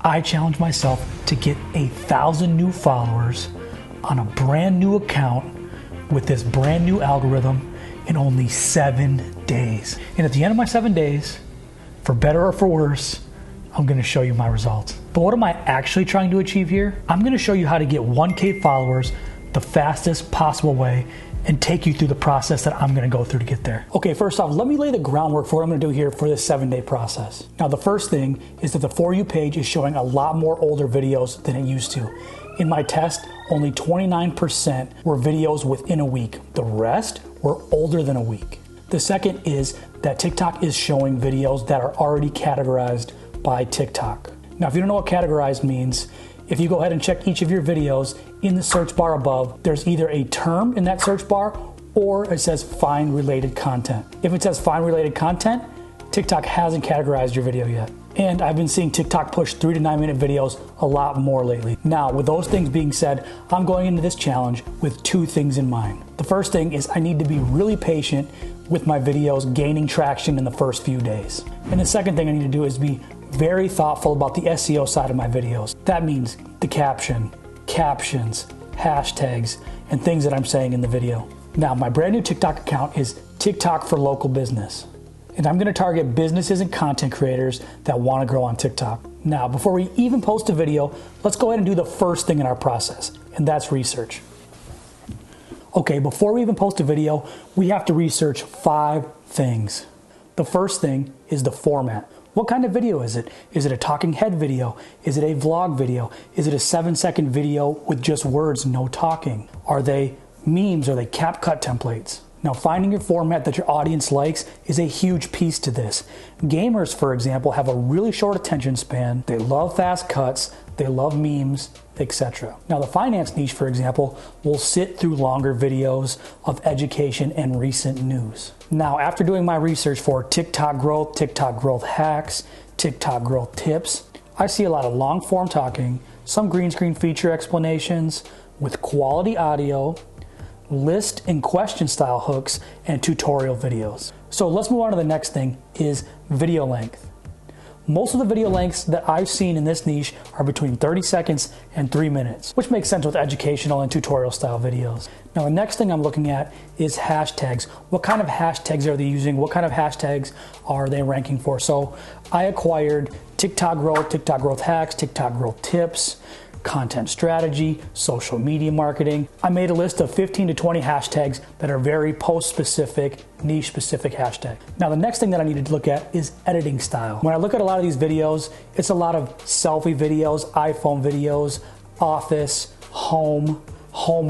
I challenged myself to get 1,000 new followers on a brand new account with this brand new algorithm in only 7 days. And at the end of my 7 days, for better or for worse, I'm gonna show you my results. But what am I actually trying to achieve here? I'm gonna show you how to get 1K followers the fastest possible way and take you through the process that I'm gonna go through to get there. Okay, first off, let me lay the groundwork for what I'm gonna do here for this 7-day process. Now, the first thing is that the For You page is showing a lot more older videos than it used to. In my test, only 29% were videos within a week. The rest were older than a week. The second is that TikTok is showing videos that are already categorized by TikTok. Now, if you don't know what categorized means, if you go ahead and check each of your videos in the search bar above, there's either a term in that search bar or it says find related content. If it says find related content, TikTok hasn't categorized your video yet. And I've been seeing TikTok push 3 to 9 minute videos a lot more lately. Now, with those things being said, I'm going into this challenge with 2 things in mind. The first thing is I need to be really patient with my videos gaining traction in the first few days. And the second thing I need to do is be very thoughtful about the SEO side of my videos. That means the caption, captions, hashtags, and things that I'm saying in the video. Now, my brand new TikTok account is TikTok for Local Business. And I'm gonna target businesses and content creators that wanna grow on TikTok. Now, before we even post a video, let's go ahead and do the first thing in our process, and that's research. Okay, before we even post a video, we have to research 5 things. The first thing is the format. What kind of video is it? Is it a talking head video? Is it a vlog video? Is it a 7-second video with just words, no talking? Are they memes? Are they CapCut templates? Now, finding your format that your audience likes is a huge piece to this. Gamers, for example, have a really short attention span. They love fast cuts, they love memes, etc. Now, the finance niche, for example, will sit through longer videos of education and recent news. Now, after doing my research for TikTok growth hacks, TikTok growth tips, I see a lot of long form talking, some green screen feature explanations with quality audio, list and question style hooks, and tutorial videos. So let's move on to the next thing, is video length. Most of the video lengths that I've seen in this niche are between 30 seconds and 3 minutes, which makes sense with educational and tutorial style videos. Now, the next thing I'm looking at is hashtags. What kind of hashtags are they using? What kind of hashtags are they ranking for? So I acquired TikTok growth hacks, TikTok growth tips, content strategy, social media marketing. I made a list of 15 to 20 hashtags that are very post-specific, niche-specific hashtags. Now, the next thing that I need to look at is editing style. When I look at a lot of these videos, it's a lot of selfie videos, iPhone videos, office, home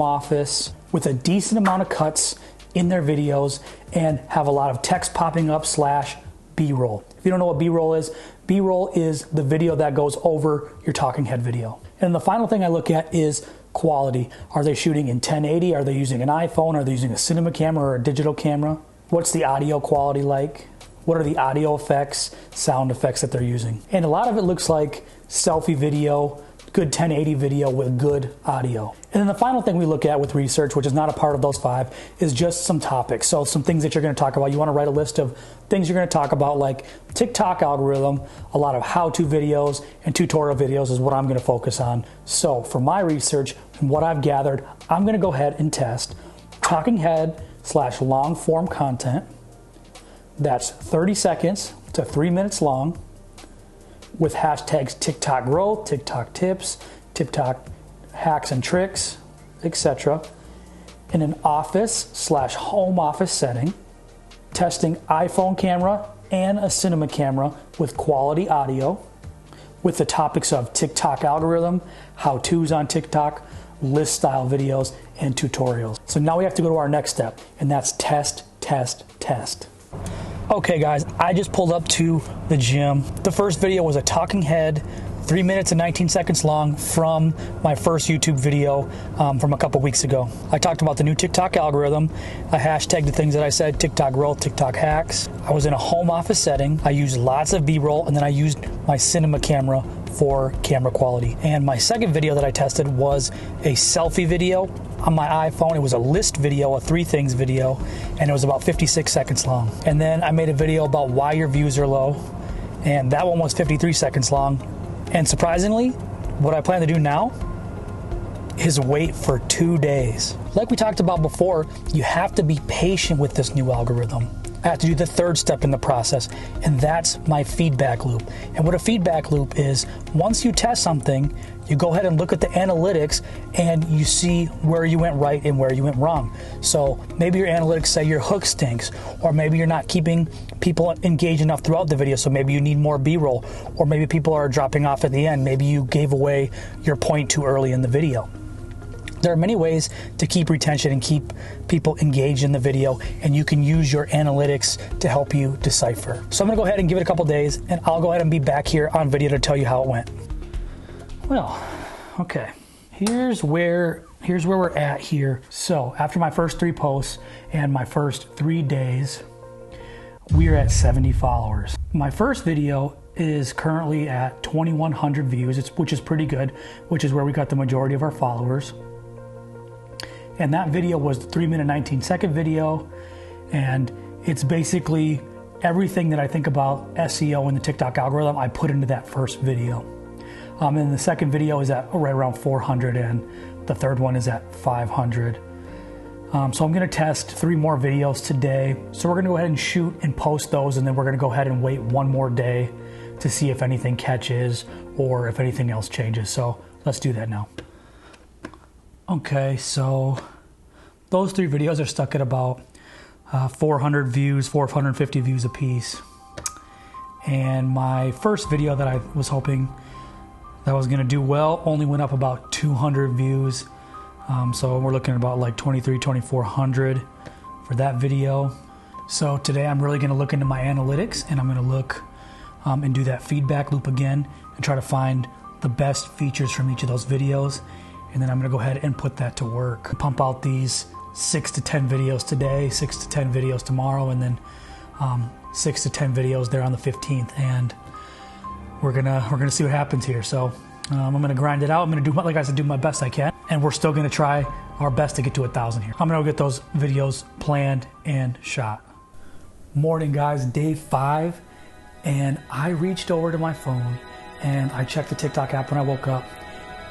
office, with a decent amount of cuts in their videos and have a lot of text popping up / B-roll. If you don't know what B-roll is the video that goes over your talking head video. And the final thing I look at is quality. Are they shooting in 1080? Are they using an iPhone? Are they using a cinema camera or a digital camera? What's the audio quality like? What are the audio effects, sound effects that they're using? And a lot of it looks like selfie video, good 1080 video with good audio. And then the final thing we look at with research, which is not a part of those 5, is just some topics. So some things that you're gonna talk about. You wanna write a list of things you're gonna talk about, like TikTok algorithm, a lot of how-to videos, and tutorial videos is what I'm gonna focus on. So for my research and what I've gathered, I'm gonna go ahead and test talking head / long form content. That's 30 seconds to 3 minutes long, with hashtags TikTok growth, TikTok tips, TikTok hacks and tricks, etc. in an office / home office setting, testing iPhone camera and a cinema camera with quality audio, with the topics of TikTok algorithm, how-tos on TikTok, list style videos, and tutorials. So now we have to go to our next step, and that's test. Okay guys, I just pulled up to the gym. The first video was a talking head, 3 minutes and 19 seconds long, from my first YouTube video from a couple weeks ago. I talked about the new TikTok algorithm. I hashtagged the things that I said, TikTok growth, TikTok hacks. I was in a home office setting. I used lots of B-roll, and then I used my cinema camera for camera quality. And my second video that I tested was a selfie video on my iPhone. It was a list video, a 3 things video, and it was about 56 seconds long. And then I made a video about why your views are low, and that one was 53 seconds long. And surprisingly, what I plan to do now is wait for 2 days. Like we talked about before, you have to be patient with this new algorithm. I have to do the third step in the process, and that's my feedback loop. And what a feedback loop is, once you test something, you go ahead and look at the analytics and you see where you went right and where you went wrong. So maybe your analytics say your hook stinks, or maybe you're not keeping people engaged enough throughout the video, so maybe you need more B-roll, or maybe people are dropping off at the end. Maybe you gave away your point too early in the video. There are many ways to keep retention and keep people engaged in the video, and you can use your analytics to help you decipher. So I'm gonna go ahead and give it a couple days, and I'll go ahead and be back here on video to tell you how it went. Well, okay, here's where we're at here. So after my first 3 posts and my first 3 days, we're at 70 followers. My first video is currently at 2,100 views, which is pretty good, which is where we got the majority of our followers. And that video was the 3-minute 19-second video, and it's basically everything that I think about SEO and the TikTok algorithm I put into that first video. And the second video is at right around 400, and the third one is at 500. So I'm gonna test 3 more videos today. So we're gonna go ahead and shoot and post those, and then we're gonna go ahead and wait 1 more day to see if anything catches or if anything else changes. So let's do that now. Okay, so those 3 videos are stuck at about 400 views, 450 views a piece. And my first video that I was hoping that was gonna do well only went up about 200 views. So we're looking at about like 2,400 for that video. So today I'm really gonna look into my analytics, and I'm gonna look and do that feedback loop again and try to find the best features from each of those videos. And then I'm gonna go ahead and put that to work. Pump out these 6 to 10 videos today, 6 to 10 videos tomorrow, and then 6 to 10 videos there on the 15th. And we're gonna see what happens here. So I'm gonna grind it out. I'm gonna do, like I said, do my best I can. And we're still gonna try our best to get to 1,000 here. I'm gonna go get those videos planned and shot. Morning guys, day 5. And I reached over to my phone and I checked the TikTok app when I woke up,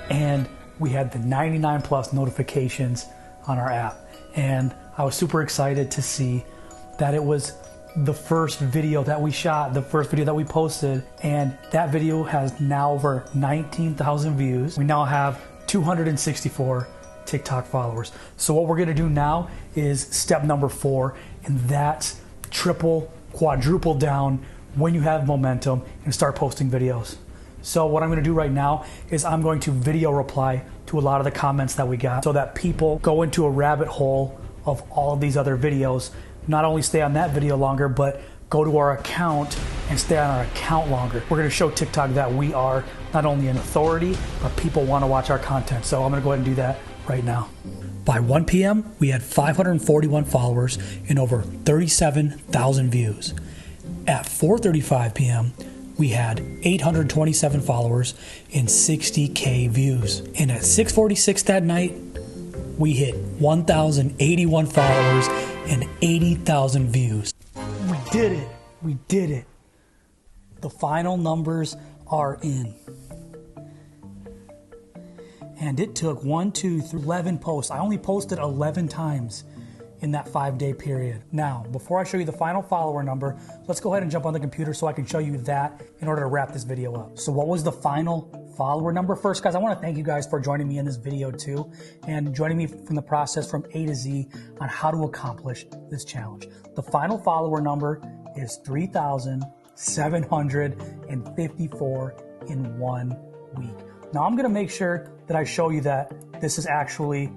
and we had the 99 plus notifications on our app. And I was super excited to see that it was the first video that we shot, the first video that we posted, and that video has now over 19,000 views. We now have 264 TikTok followers. So what we're gonna do now is step number 4, and that's triple, quadruple down when you have momentum and start posting videos. So what I'm gonna do right now is I'm going to video reply to a lot of the comments that we got, so that people go into a rabbit hole of all of these other videos, not only stay on that video longer, but go to our account and stay on our account longer. We're gonna show TikTok that we are not only an authority, but people wanna watch our content. So I'm gonna go ahead and do that right now. By 1 p.m., we had 541 followers and over 37,000 views. At 4:35 p.m., we had 827 followers and 60K views. And at 6:46 that night, we hit 1,081 followers and 80,000 views. We did it. We did it. The final numbers are in. And it took 11 posts. I only posted 11 times in that 5-day period. Now, before I show you the final follower number, let's go ahead and jump on the computer so I can show you that in order to wrap this video up. So what was the final follower number? First, guys, I wanna thank you guys for joining me in this video too, and joining me from the process from A to Z on how to accomplish this challenge. The final follower number is 3,754 in 1 week. Now I'm gonna make sure that I show you that this is actually,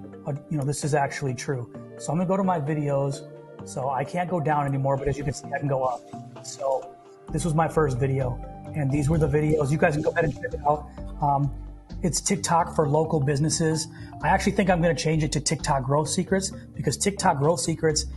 this is actually true. So I'm gonna go to my videos. So I can't go down anymore, but as you can see, I can go up. So this was my first video, and these were the videos. You guys can go ahead and check it out. It's TikTok for local businesses. I actually think I'm gonna change it to TikTok Growth Secrets, because TikTok Growth Secrets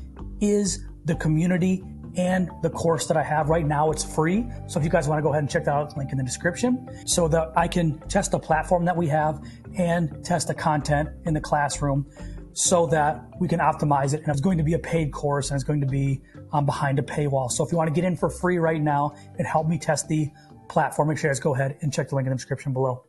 is the community and the course that I have right now. It's free. So if you guys wanna go ahead and check that out, link in the description, so that I can test the platform that we have and test the content in the classroom, so that we can optimize it. And it's going to be a paid course, and it's going to be behind a paywall. So if you want to get in for free right now and help me test the platform. Make sure you guys go ahead and check the link in the description below.